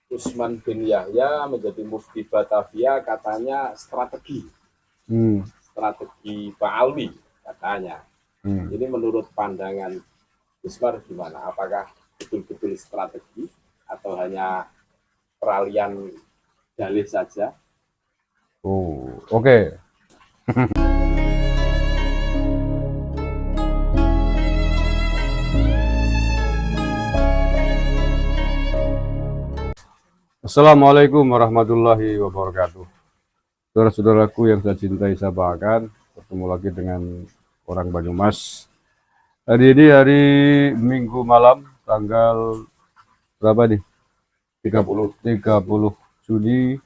Usman bin Yahya menjadi mufti Batavia katanya strategi, strategi Pak Alwi katanya. Ini menurut pandangan Ismar gimana? Apakah betul-betul strategi atau hanya peralihan dalih saja? Oh, oke. Assalamualaikum warahmatullahi wabarakatuh. Saudara-saudaraku yang saya cintai, saya banggakan, bertemu lagi dengan orang Banyumas. Hari ini hari Minggu malam, tanggal berapa nih? 30 Juni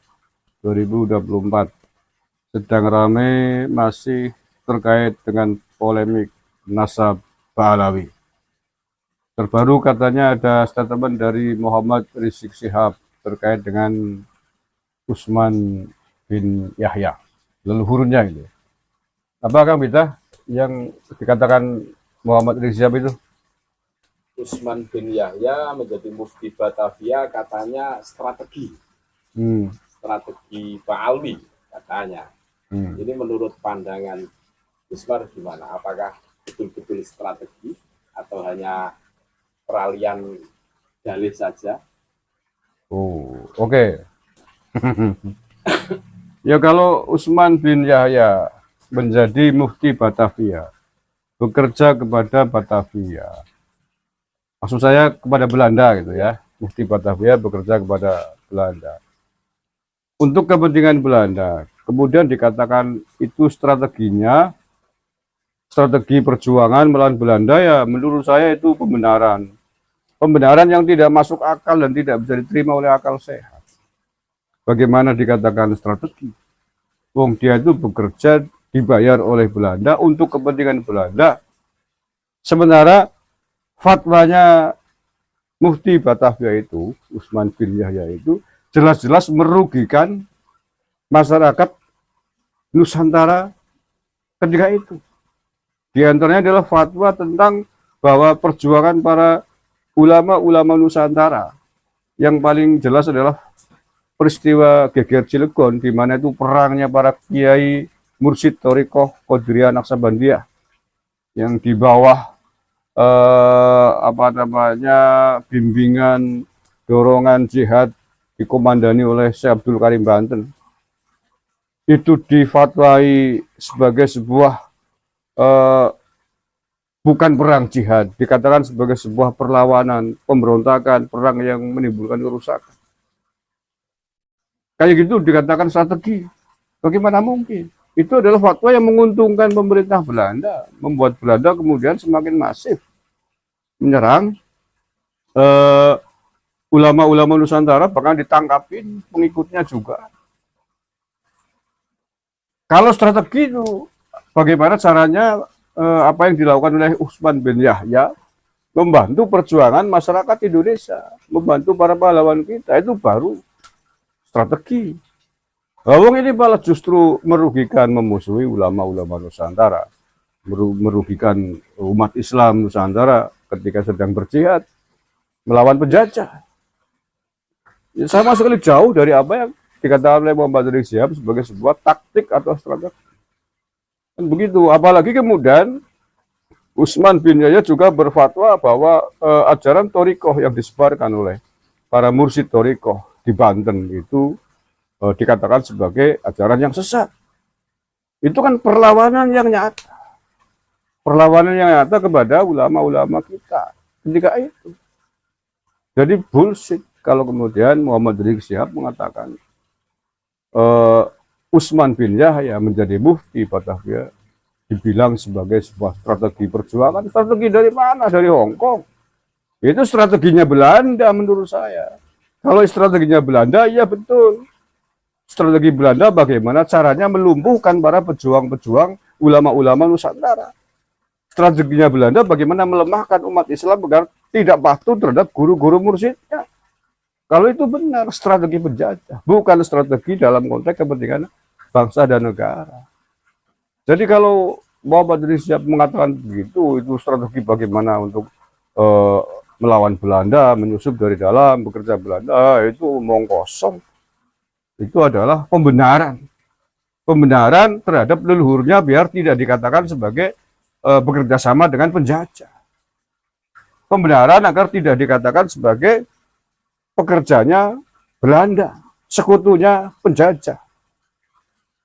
2024. Sedang ramai masih terkait dengan polemik nasabah Alawi. Terbaru katanya ada statement dari Muhammad Rizik Syihab terkait dengan Usman bin Yahya, leluhurnya itu. Apa Kang Bita yang dikatakan Muhammad Rizik Syihab itu? Usman bin Yahya menjadi mufti Batavia katanya strategi, strategi Pak Alwi katanya. Ini menurut pandangan Ismar gimana? Apakah betul-betul strategi atau hanya peralihan dalih saja? Oh, oke. Ya, kalau Usman bin Yahya menjadi mufti Batavia, bekerja kepada Batavia, maksud saya kepada Belanda gitu ya, mufti Batavia bekerja kepada Belanda untuk kepentingan Belanda, kemudian dikatakan itu strateginya, strategi perjuangan melawan Belanda, ya menurut saya itu pembenaran yang tidak masuk akal dan tidak bisa diterima oleh akal sehat. Bagaimana dikatakan strategi? Wong dia itu bekerja dibayar oleh Belanda untuk kepentingan Belanda. Sementara fatwanya mufti Batavia itu, Usman bin Yahya itu, jelas-jelas merugikan masyarakat Nusantara ketika itu. Di antaranya adalah fatwa tentang bahwa perjuangan para ulama-ulama Nusantara yang paling jelas adalah peristiwa Geger Cilegon, di mana itu perangnya para kiai mursyid Thariqah Qadiriyah Naqsabandiyah yang di bawah bimbingan dorongan jihad dikomandani oleh Syekh Abdul Karim Banten. Itu difatwai sebagai sebuah bukan perang jihad, dikatakan sebagai sebuah perlawanan, pemberontakan, perang yang menimbulkan kerusakan. Kayak gitu dikatakan strategi. Bagaimana mungkin? Itu adalah fatwa yang menguntungkan pemerintah Belanda, membuat Belanda kemudian semakin masif menyerang ulama-ulama Nusantara, bahkan ditangkapin pengikutnya juga. Kalau strategi itu, bagaimana caranya? Apa yang dilakukan oleh Usman bin Yahya, membantu perjuangan masyarakat Indonesia, membantu para pahlawan kita, itu baru strategi. Wong ini malah justru merugikan, memusuhi ulama-ulama Nusantara, merugikan umat Islam Nusantara ketika sedang berjihad melawan penjajah. Ya, sama sekali jauh dari apa yang dikatakan oleh Muhammad Rizik Syihab sebagai sebuah taktik atau strategi. Dan begitu, apalagi kemudian Usman bin Yahya juga berfatwa bahwa ajaran Thariqah yang disebarkan oleh para mursyid Thariqah di Banten itu dikatakan sebagai ajaran yang sesat. Itu kan perlawanan yang nyata. Perlawanan yang nyata kepada ulama-ulama kita ketika itu. Jadi bullshit kalau kemudian Muhammad Rizik Syihab mengatakan Usman bin Yahya menjadi mufti Batavia dibilang sebagai sebuah strategi perjuangan. Strategi dari mana? Dari Hong Kong. Itu strateginya Belanda menurut saya. Kalau strateginya Belanda, ya betul. Strategi Belanda bagaimana caranya melumpuhkan para pejuang-pejuang ulama-ulama Nusantara. Strateginya Belanda bagaimana melemahkan umat Islam agar tidak patuh terhadap guru-guru mursyidnya. Kalau itu benar, strategi penjajah, bukan strategi dalam konteks kepentingan bangsa dan negara. Jadi kalau Muhammad Rizik Syihab mengatakan begitu, itu strategi bagaimana untuk melawan Belanda, menyusup dari dalam, bekerja Belanda, itu omong kosong. Itu adalah pembenaran. Pembenaran terhadap leluhurnya biar tidak dikatakan sebagai bekerja sama dengan penjajah. Pembenaran agar tidak dikatakan sebagai pekerjanya Belanda, sekutunya penjajah.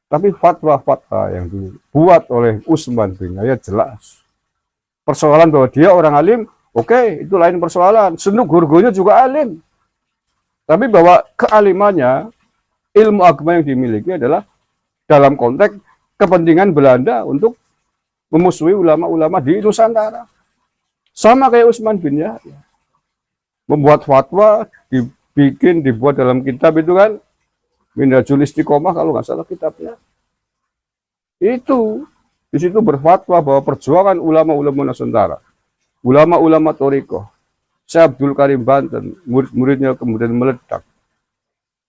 Tapi fatwa-fatwa yang dibuat oleh Utsman bin Yahya jelas. Persoalan bahwa dia orang alim, oke, itu lain persoalan. Senuk Gurgonya juga alim. Tapi bahwa kealimannya, ilmu agama yang dimiliki adalah dalam konteks kepentingan Belanda untuk memusuhi ulama-ulama di Nusantara. Sama kayak Utsman bin Yahya. Membuat fatwa, dibuat dalam kitab itu kan, Minhajul Istiqomah kalau nggak salah kitabnya. Itu di situ berfatwa bahwa perjuangan ulama-ulama Nusantara, ulama-ulama Thariqah, Syekh Abdul Karim Banten, murid-muridnya kemudian meledak,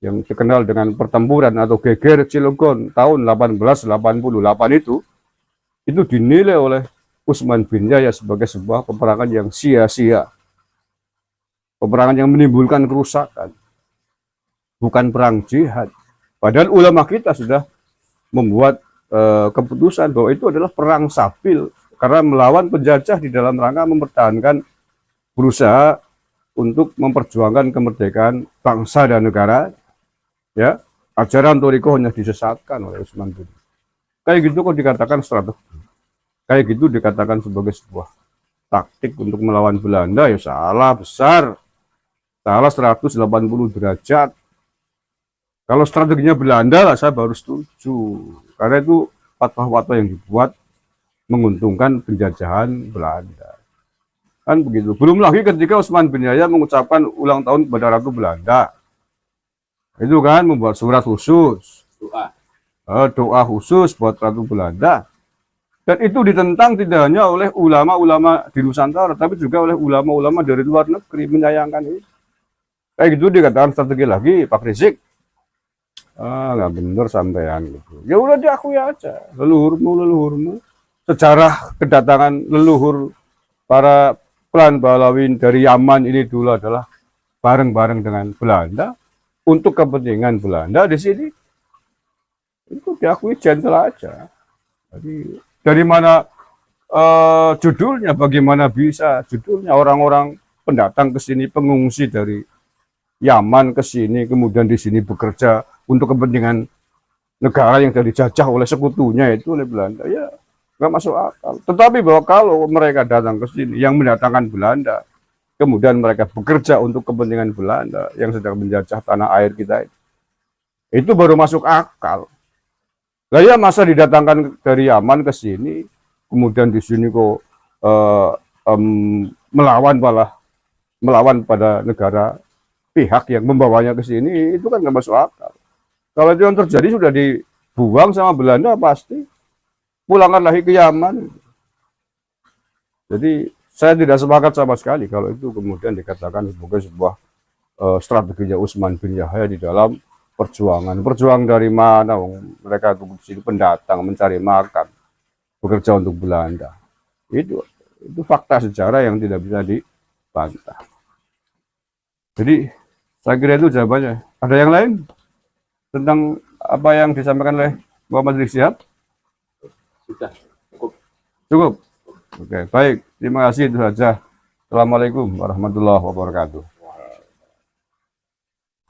yang dikenal dengan pertempuran atau geger Cilegon tahun 1888 itu dinilai oleh Utsman bin Yahya sebagai sebuah peperangan yang sia-sia, peperangan yang menimbulkan kerusakan, bukan perang jihad. Padahal ulama kita sudah membuat keputusan bahwa itu adalah perang sabil karena melawan penjajah di dalam rangka mempertahankan, berusaha untuk memperjuangkan kemerdekaan bangsa dan negara. Ya, ajaran Thariqah hanya disesatkan oleh Utsman bin Yahya. Kayak gitu kok dikatakan strategi. Kayak gitu dikatakan sebagai sebuah taktik untuk melawan Belanda, ya salah besar. Salah 180 derajat. Kalau strateginya Belanda lah saya baru setuju. Karena itu fatwa-fatwa yang dibuat menguntungkan penjajahan Belanda. Kan begitu. Belum lagi ketika Utsman bin Yahya mengucapkan ulang tahun kepada Ratu Belanda. Itu kan membuat surat khusus. Doa khusus buat Ratu Belanda. Dan itu ditentang tidak hanya oleh ulama-ulama di Nusantara, tapi juga oleh ulama-ulama dari luar negeri menyayangkan ini. Kayak gitu dikatakan strategi lagi, Pak Rizik. Nggak bener sampean gitu. Ya udah diakui aja, leluhurmu. Sejarah kedatangan leluhur para klan Balawin dari Yaman ini dulu adalah bareng-bareng dengan Belanda untuk kepentingan Belanda di sini. Itu diakui gentle aja. Jadi dari mana judulnya? Bagaimana bisa judulnya orang-orang pendatang ke sini, pengungsi dari Yaman ke sini, kemudian di sini bekerja untuk kepentingan negara yang dari dijajah oleh sekutunya itu oleh Belanda, ya nggak masuk akal. Tetapi bahwa kalau mereka datang ke sini yang mendatangkan Belanda, kemudian mereka bekerja untuk kepentingan Belanda yang sedang menjajah tanah air kita, itu baru masuk akal. Lah ya masa didatangkan dari Yaman ke sini, kemudian di sini kok melawan pada negara pihak yang membawanya ke sini, itu kan nggak masuk akal. Kalau itu yang terjadi sudah dibuang sama Belanda pasti, pulangkan lagi ke Yaman. Jadi saya tidak sepakat sama sekali kalau itu kemudian dikatakan sebagai sebuah strateginya Utsman bin Yahya di dalam perjuangan. Perjuangan dari mana? Mereka di sini pendatang mencari makan, bekerja untuk Belanda. Itu fakta sejarah yang tidak bisa dibantah. Jadi saya kira itu jawabannya. Ada yang lain tentang apa yang disampaikan oleh Muhammad Rizik Syihab? Sudah cukup. Cukup. Oke, baik. Terima kasih, itu saja. Assalamualaikum warahmatullahi wabarakatuh.